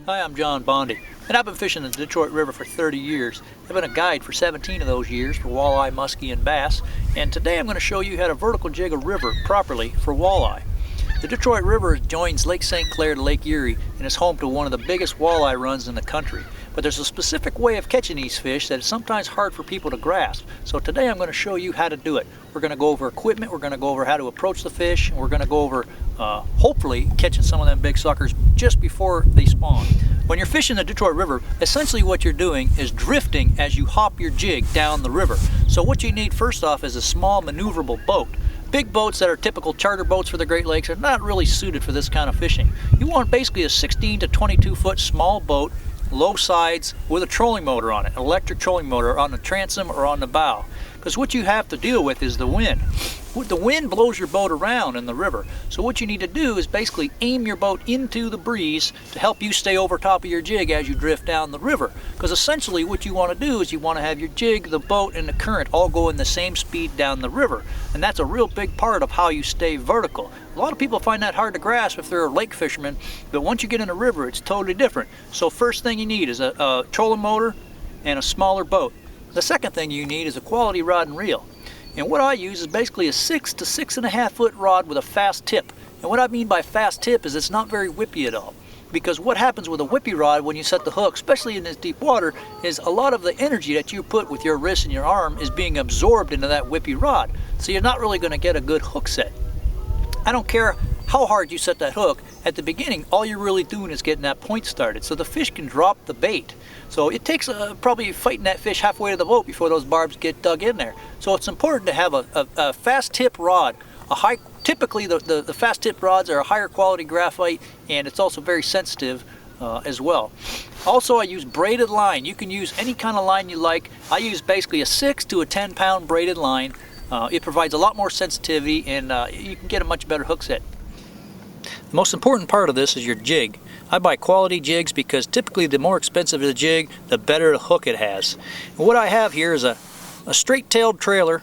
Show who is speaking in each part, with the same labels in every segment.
Speaker 1: Hi, I'm John Bondi, and I've been fishing the Detroit River for 30 years. I've been a guide for 17 of those years for walleye, muskie, and bass, and today I'm going to show you how to vertical jig a river properly for walleye. The Detroit River joins Lake St. Clair to Lake Erie and is home to one of the biggest walleye runs in the country. But there's a specific way of catching these fish that is sometimes hard for people to grasp. So today I'm going to show you how to do it. We're going to go over equipment, we're going to go over how to approach the fish, and we're going to go over hopefully catching some of them big suckers just before they spawn. When you're fishing the Detroit River, essentially what you're doing is drifting as you hop your jig down the river. So what you need first off is a small maneuverable boat. Big boats that are typical charter boats for the Great Lakes are not really suited for this kind of fishing. You want basically a 16 to 22 foot small boat, low sides, with a trolling motor on it, an electric trolling motor on the transom or on the bow. Because what you have to deal with is the wind. The wind blows your boat around in the river. So what you need to do is basically aim your boat into the breeze to help you stay over top of your jig as you drift down the river. Because essentially what you want to do is you want to have your jig, the boat, and the current all go in the same speed down the river. And that's a real big part of how you stay vertical. A lot of people find that hard to grasp if they're lake fishermen, but once you get in a river, it's totally different. So first thing you need is a trolling motor and a smaller boat. The second thing you need is a quality rod and reel. And what I use is basically a 6 to 6.5 foot rod with a fast tip. And what I mean by fast tip is it's not very whippy at all. Because what happens with a whippy rod when you set the hook, especially in this deep water, is a lot of the energy that you put with your wrist and your arm is being absorbed into that whippy rod. So you're not really going to get a good hook set. I don't care how hard you set that hook. At the beginning, all you're really doing is getting that point started so the fish can drop the bait. So it takes probably fighting that fish halfway to the boat before those barbs get dug in there. So it's important to have a fast tip rod. Typically the fast tip rods are a higher quality graphite, and it's also very sensitive as well. Also, I use braided line. You can use any kind of line you like. I use basically a 6 to a 10 pound braided line. It provides a lot more sensitivity, and you can get a much better hook set. The most important part of this is your jig. I buy quality jigs because typically the more expensive the jig, the better the hook it has. And what I have here is a straight-tailed trailer.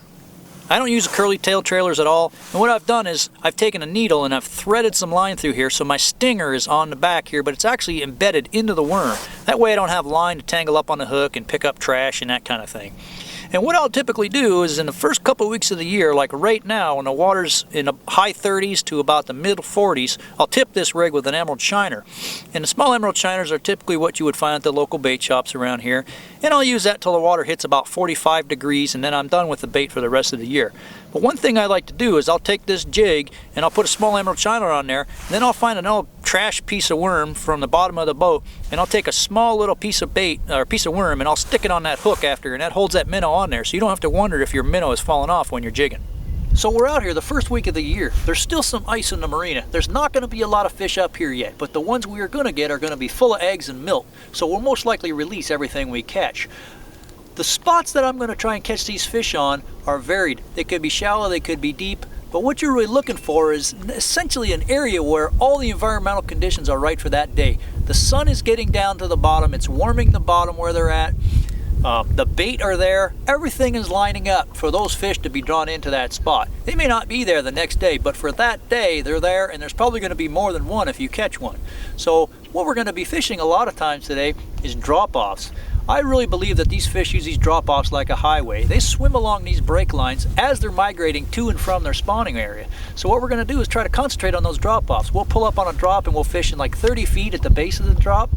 Speaker 1: I don't use curly-tailed trailers at all. And what I've done is I've taken a needle and I've threaded some line through here, so my stinger is on the back here, but it's actually embedded into the worm. That way I don't have line to tangle up on the hook and pick up trash and that kind of thing. And what I'll typically do is in the first couple of weeks of the year, like right now when the water's in the high 30s to about the mid 40s, I'll tip this rig with an emerald shiner. And the small emerald shiners are typically what you would find at the local bait shops around here. And I'll use that till the water hits about 45 degrees, and then I'm done with the bait for the rest of the year. But one thing I like to do is I'll take this jig and I'll put a small emerald shiner on there, and then I'll find an old trash piece of worm from the bottom of the boat, and I'll take a small little piece of bait or piece of worm and I'll stick it on that hook after, and that holds that minnow on there, so you don't have to wonder if your minnow is falling off when you're jigging. So we're out here the first week of the year. There's still some ice in the marina. There's not going to be a lot of fish up here yet, but the ones we are going to get are going to be full of eggs and milk, so we'll most likely release everything we catch. The spots that I'm going to try and catch these fish on are varied. They could be shallow, they could be deep, but what you're really looking for is essentially an area where all the environmental conditions are right for that day. The sun is getting down to the bottom, it's warming the bottom where they're at, the bait are there, everything is lining up for those fish to be drawn into that spot. They may not be there the next day, but for that day they're there, and there's probably going to be more than one if you catch one. So what we're going to be fishing a lot of times today is drop-offs. I really believe that these fish use these drop-offs like a highway. They swim along these break lines as they're migrating to and from their spawning area. So what we're going to do is try to concentrate on those drop-offs. We'll pull up on a drop and we'll fish in like 30 feet at the base of the drop.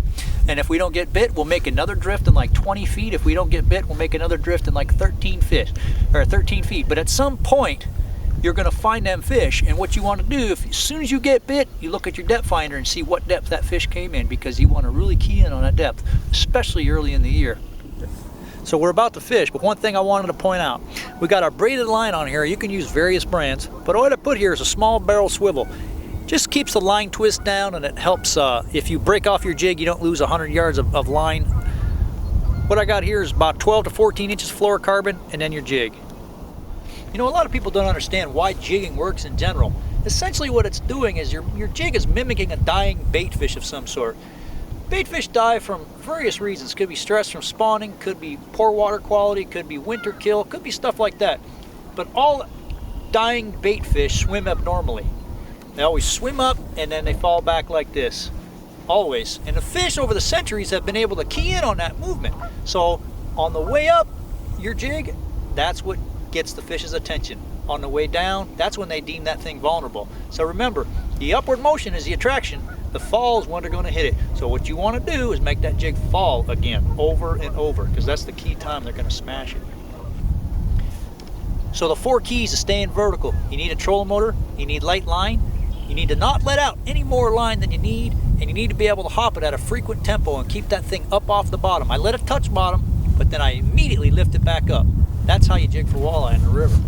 Speaker 1: And if we don't get bit, we'll make another drift in like 20 feet. If we don't get bit, we'll make another drift in like 13 feet. But at some point, you're going to find them fish, and what you want to do, as soon as you get bit, you look at your depth finder and see what depth that fish came in, because you want to really key in on that depth, especially early in the year. So we're about to fish, but one thing I wanted to point out, we got our braided line on here. You can use various brands, but what I put here is a small barrel swivel. Just keeps the line twist down, and it helps if you break off your jig, you don't lose 100 yards of line. What I got here is about 12 to 14 inches fluorocarbon, and then your jig. You know, a lot of people don't understand why jigging works in general. Essentially what it's doing is your jig is mimicking a dying bait fish of some sort. Bait fish die from various reasons. Could be stress from spawning, could be poor water quality, could be winter kill, could be stuff like that. But all dying bait fish swim abnormally. They always swim up and then they fall back like this. always. And the fish over the centuries have been able to key in on that movement. So on the way up your jig, that's what gets the fish's attention. On the way down, that's when they deem that thing vulnerable. So remember, the upward motion is the attraction. The fall is when they're going to hit it. So what you want to do is make that jig fall again, over and over, because that's the key time they're going to smash it. So the 4 keys to staying vertical: you need a trolling motor, you need light line, you need to not let out any more line than you need, and you need to be able to hop it at a frequent tempo and keep that thing up off the bottom. I let it touch bottom, but then I immediately lift it back up. That's how you jig for walleye in the river.